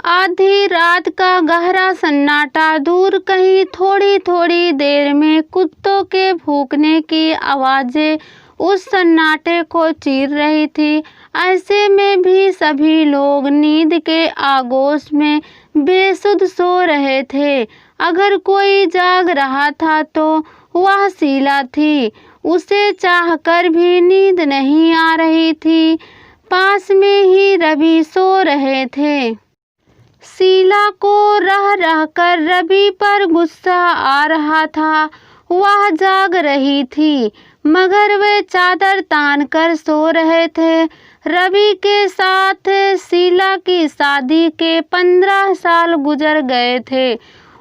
आधी रात का गहरा सन्नाटा, दूर कहीं थोड़ी थोड़ी देर में कुत्तों के भौंकने की आवाज़ें उस सन्नाटे को चीर रही थी। ऐसे में भी सभी लोग नींद के आगोश में बेसुध सो रहे थे। अगर कोई जाग रहा था तो वह शीला थी। उसे चाहकर भी नींद नहीं आ रही थी। पास में ही रवि सो रहे थे। शीला को रह रहकर रवि पर गुस्सा आ रहा था। वह जाग रही थी मगर वे चादर तान कर सो रहे थे। रवि के साथ शीला की शादी के 15 साल गुजर गए थे।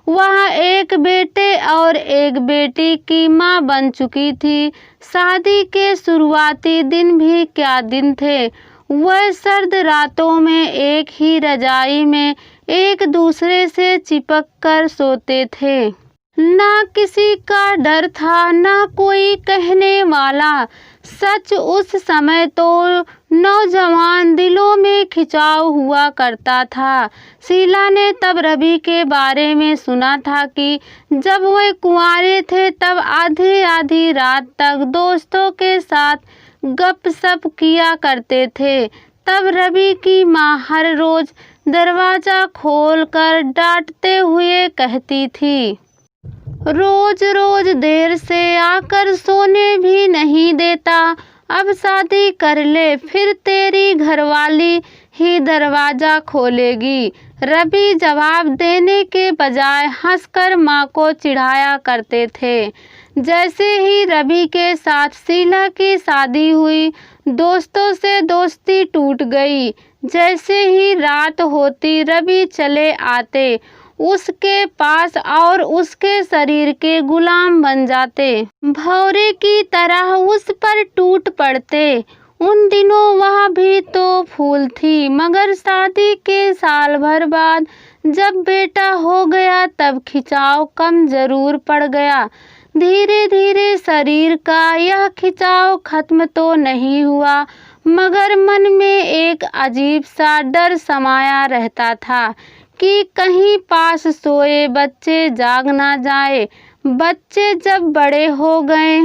वह एक बेटे और एक बेटी की मां बन चुकी थी। शादी के शुरुआती दिन भी क्या दिन थे। वह सर्द रातों में एक ही रजाई में एक दूसरे से चिपक कर सोते थे। ना किसी का डर था, ना कोई कहने वाला। सच उस समय तो नौजवान दिलों में खिंचाव हुआ करता था। शीला ने तब रवि के बारे में सुना था कि जब वे कुंवारे थे तब आधी आधी रात तक दोस्तों के साथ गपशप किया करते थे। तब रवि की माँ हर रोज दरवाजा खोलकर डांटते हुए कहती थी, रोज रोज देर से आकर सोने भी नहीं देता। अब शादी कर ले, फिर तेरी घरवाली ही दरवाजा खोलेगी। रवि जवाब देने के बजाय हंसकर माँ को चिढ़ाया करते थे। जैसे ही रवि के साथ शीला की शादी हुई, दोस्तों से दोस्ती टूट गई। जैसे ही रात होती रवि चले आते उसके पास और उसके शरीर के गुलाम बन जाते। भौरे की तरह उस पर टूट पड़ते। उन दिनों वह भी तो फूल थी, मगर शादी के साल भर बाद जब बेटा हो गया तब खिंचाव कम जरूर पड़ गया। धीरे धीरे शरीर का यह खिंचाव खत्म तो नहीं हुआ, मगर मन में एक अजीब सा डर समाया रहता था कि कहीं पास सोए बच्चे जाग ना जाए। बच्चे जब बड़े हो गए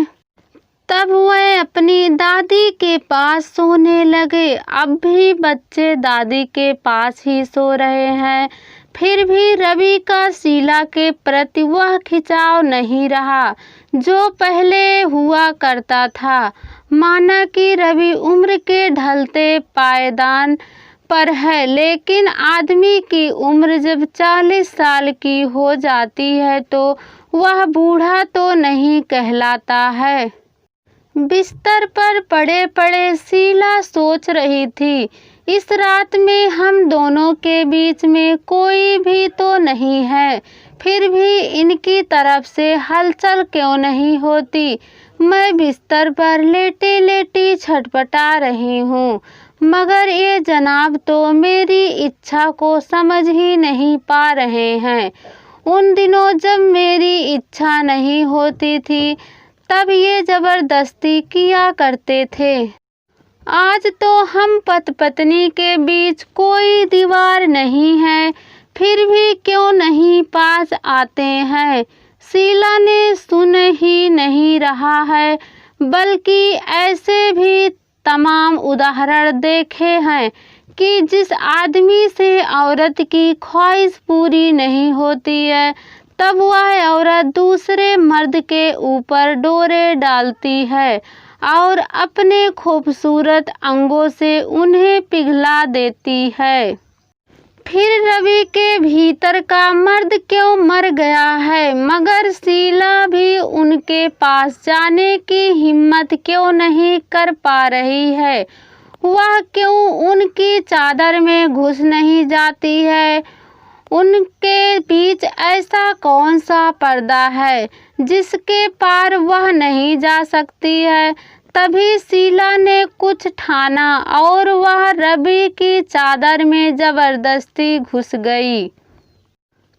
तब वह अपनी दादी के पास सोने लगे। अब भी बच्चे दादी के पास ही सो रहे हैं। फिर भी रवि का शीला के प्रति वह खिंचाव नहीं रहा जो पहले हुआ करता था। माना कि रवि उम्र के ढलते पायदान पर है, लेकिन आदमी की उम्र जब 40 साल की हो जाती है तो वह बूढ़ा तो नहीं कहलाता है। बिस्तर पर पड़े पड़े शीला सोच रही थी, इस रात में हम दोनों के बीच में कोई भी तो नहीं है, फिर भी इनकी तरफ से हलचल क्यों नहीं होती। मैं बिस्तर पर लेटे लेटी छटपटा रही हूँ, मगर ये जनाब तो मेरी इच्छा को समझ ही नहीं पा रहे हैं। उन दिनों जब मेरी इच्छा नहीं होती थी तब ये जबरदस्ती किया करते थे। आज तो हम पति पत्नी के बीच कोई दीवार नहीं है, फिर भी क्यों नहीं पास आते हैं। शीला ने सुन ही नहीं रहा है, बल्कि ऐसे भी तमाम उदाहरण देखे हैं कि जिस आदमी से औरत की ख्वाहिश पूरी नहीं होती है तब वह औरत दूसरे मर्द के ऊपर डोरे डालती है और अपने खूबसूरत अंगों से उन्हें पिघला देती है। फिर रवि के भीतर का मर्द क्यों मर गया है, मगर शीला भी उनके पास जाने की हिम्मत क्यों नहीं कर पा रही है। वह क्यों उनकी चादर में घुस नहीं जाती है। उनके बीच ऐसा कौन सा पर्दा है जिसके पार वह नहीं जा सकती है। तभी शीला ने कुछ ठाना और वह रवि की चादर में जबरदस्ती घुस गई।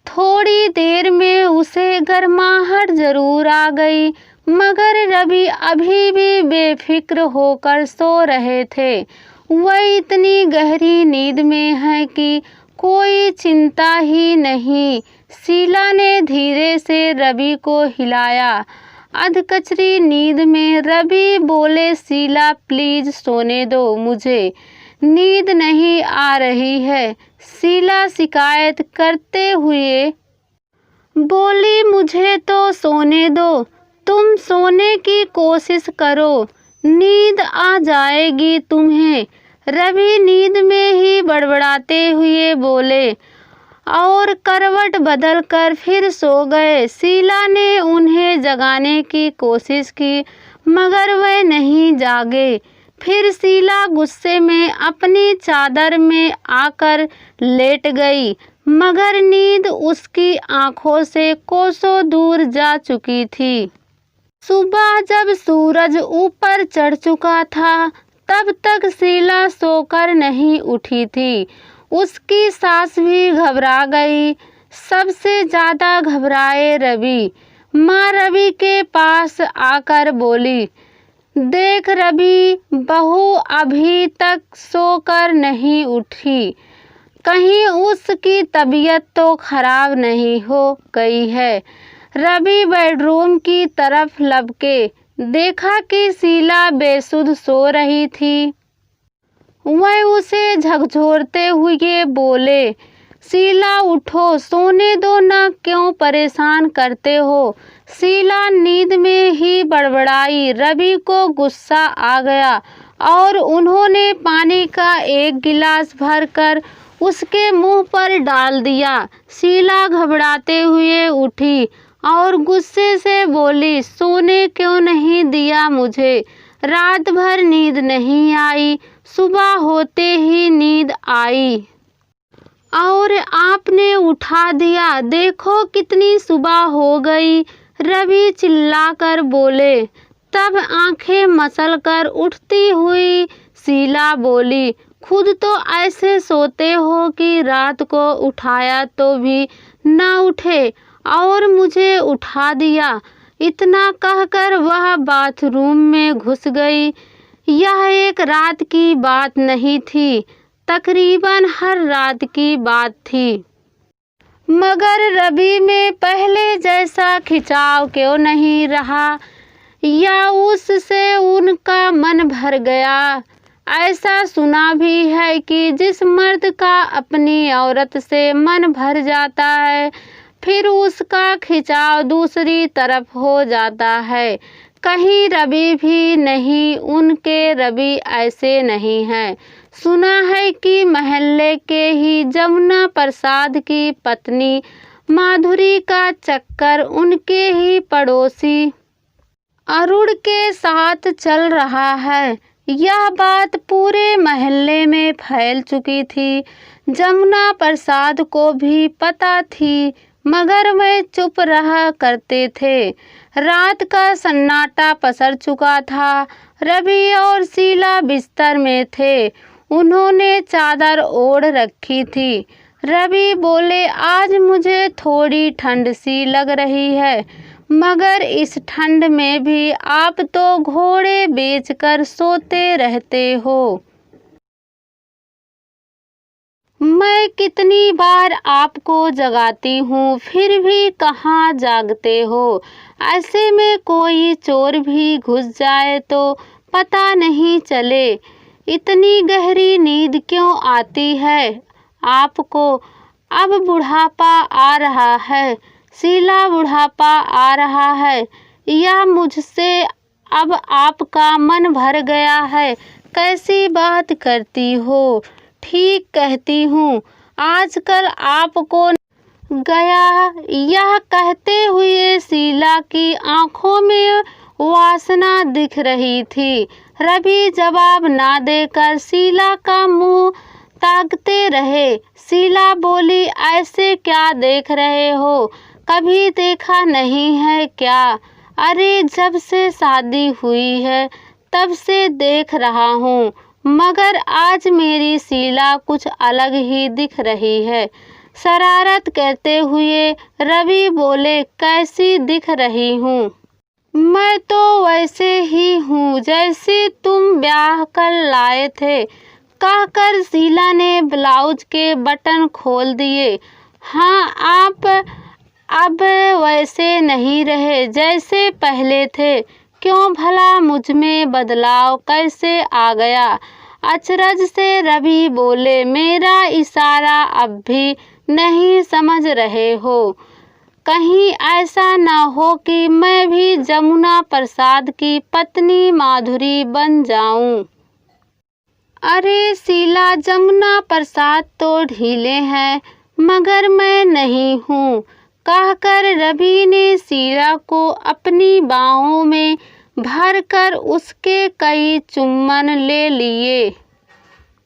थोड़ी देर में उसे गर्माहट जरूर आ गई, मगर रवि अभी भी बेफिक्र होकर सो रहे थे। वह इतनी गहरी नींद में है कि कोई चिंता ही नहीं। शीला ने धीरे से रवि को हिलाया। अधकचरी नींद में रवि बोले, शीला प्लीज सोने दो, मुझे नींद नहीं आ रही है। शीला शिकायत करते हुए बोली, मुझे तो सोने दो, तुम सोने की कोशिश करो, नींद आ जाएगी तुम्हें। रवि नींद में ही बड़बड़ाते हुए बोले और करवट बदलकर फिर सो गए। शीला ने उन्हें जगाने की कोशिश की मगर वह नहीं जागे। फिर शीला गुस्से में अपनी चादर में आकर लेट गई मगर नींद उसकी आंखों से कोसों दूर जा चुकी थी। सुबह जब सूरज ऊपर चढ़ चुका था तब तक शीला सोकर नहीं उठी थी। उसकी सास भी घबरा गई। सबसे ज्यादा घबराए रवि। माँ रवि के पास आकर बोली, देख रवि, बहू अभी तक सोकर नहीं उठी, कहीं उसकी तबीयत तो खराब नहीं हो गई है। रवि बेडरूम की तरफ लपके देखा कि शीला बेसुध सो रही थी। वह उसे झकझोरते हुए बोले, शीला उठो, सोने दो ना, क्यों परेशान करते हो। शीला नींद में ही बड़बड़ाई। रवि को गुस्सा आ गया और उन्होंने पानी का एक गिलास भरकर उसके मुंह पर डाल दिया। शीला घबराते हुए उठी और गुस्से से बोली, सोने क्यों नहीं दिया मुझे, रात भर नींद नहीं आई, सुबह होते ही नींद आई और आपने उठा दिया, देखो कितनी सुबह हो गई। रवि चिल्लाकर बोले। तब आंखें मसलकर उठती हुई शीला बोली, खुद तो ऐसे सोते हो कि रात को उठाया तो भी ना उठे और मुझे उठा दिया। इतना कहकर वह बाथरूम में घुस गई। यह एक रात की बात नहीं थी, तकरीबन हर रात की बात थी। मगर रवि में पहले जैसा खिंचाव क्यों नहीं रहा, या उससे उनका मन भर गया। ऐसा सुना भी है कि जिस मर्द का अपनी औरत से मन भर जाता है फिर उसका खिंचाव दूसरी तरफ हो जाता है। कहीं रवि भी नहीं, उनके रवि ऐसे नहीं हैं। सुना है कि महल्ले के ही जमुना प्रसाद की पत्नी माधुरी का चक्कर उनके ही पड़ोसी अरुण के साथ चल रहा है। यह बात पूरे महल्ले में फैल चुकी थी। जमुना प्रसाद को भी पता थी मगर वे चुप रहा करते थे। रात का सन्नाटा पसर चुका था। रवि और शीला बिस्तर में थे। उन्होंने चादर ओढ़ रखी थी। रवि बोले, आज मुझे थोड़ी ठंड सी लग रही है मगर इस ठंड में भी आप तो घोड़े बेचकर सोते रहते हो। मैं कितनी बार आपको जगाती हूँ फिर भी कहाँ जागते हो। ऐसे में कोई चोर भी घुस जाए तो पता नहीं चले। इतनी गहरी नींद क्यों आती है आपको। अब बुढ़ापा आ रहा है, शीला, बुढ़ापा आ रहा है या मुझसे अब आपका मन भर गया है। कैसी बात करती हो, ठीक कहती हूँ, आजकल आपको गया। यह कहते हुए शीला की आंखों में वासना दिख रही थी। रवि जवाब ना देकर शीला का मुंह ताकते रहे। शीला बोली, ऐसे क्या देख रहे हो, कभी देखा नहीं है क्या। अरे जब से शादी हुई है तब से देख रहा हूँ मगर आज मेरी शीला कुछ अलग ही दिख रही है। शरारत करते हुए रवि बोले, कैसी दिख रही हूँ। मैं तो वैसे ही हूँ जैसे तुम ब्याह कर लाए थे। कहकर शीला ने ब्लाउज के बटन खोल दिए। हाँ, आप अब वैसे नहीं रहे जैसे पहले थे। क्यों भला? मुझ में बदलाव कैसे आ गया? अचरज से रवि बोले, मेरा इशारा अब भी नहीं समझ रहे हो? कहीं ऐसा न हो कि मैं भी जमुना प्रसाद की पत्नी माधुरी बन जाऊं। अरे शीला, जमुना प्रसाद तो ढीले हैं, मगर मैं नहीं हूँ, कहकर रवि ने शीला को अपनी बाहों में भरकर उसके कई चुम्बन ले लिए।